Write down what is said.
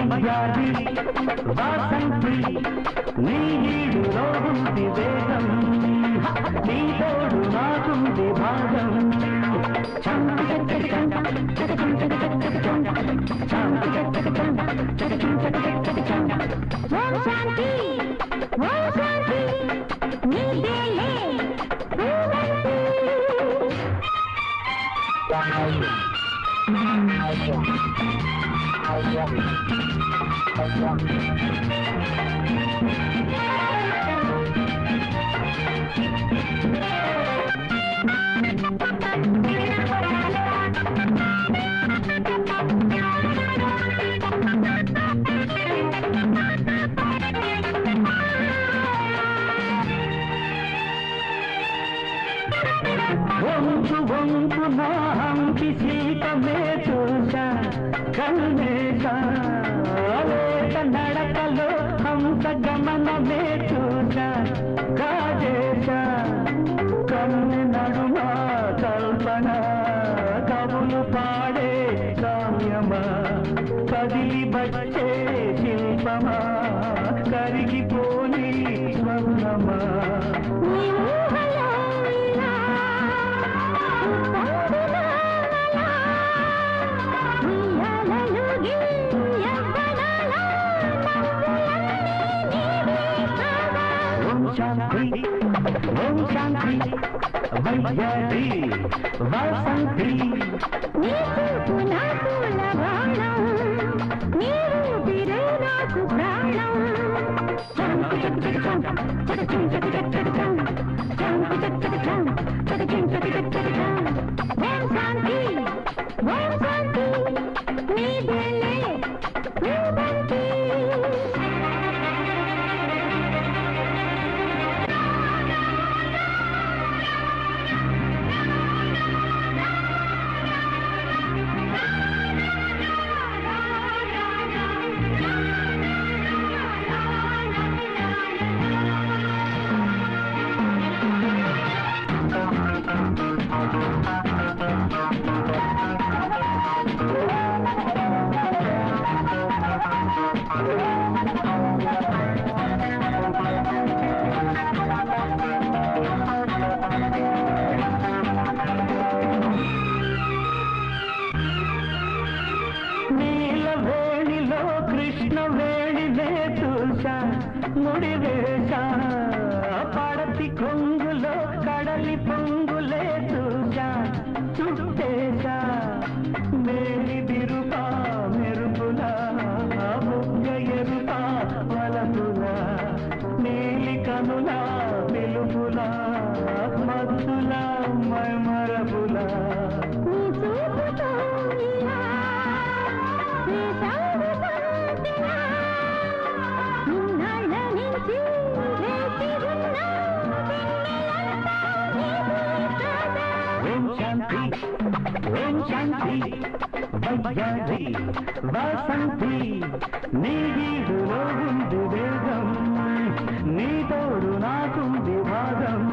వయ్యారి వాసంతి నీ ఈడులో ఉంది వేగం నీ తోడు నాకుంది భాగం ఓం శాంతి ఓం శాంతి నీదేలే వంపు వంపు నా హంపి శిల్పమే చూసా కన్నేసా లేక నడకలో హంస గమనమే చూసా కాజేసా కన్ను నడుమ కల్పన కవులు పాడే కావ్యమా కదిలి వచ్చే శిల్పమా కరిగిపోని స్వర్ణమా శాంతి ఓం శాంతి వయ్యారి వాసంతి నీ చూపు నాకు లవాణం నీ ఊపిరే నాకు ప్రాణం ఓం శాంతి ఓం శాంతి నీదేలే భూభంతి నీలవేణిలో కృష్ణవేణినే చూసా ముడివేశా పడతి కొంగులో కడలి పొంగులే చూసా చుట్టేశా మేలి బిరుపా మెరుపులా బుగ్గ ఎరుపా వలపులా నీలి కనులా వెలుపులా మత్తులా మైమరపులా ఓం శాంతి ఓం శాంతి వయ్యారి వాసంతి నీ ఈడులో ఉంది వేగం నీ తోడు నాకుంది భాగం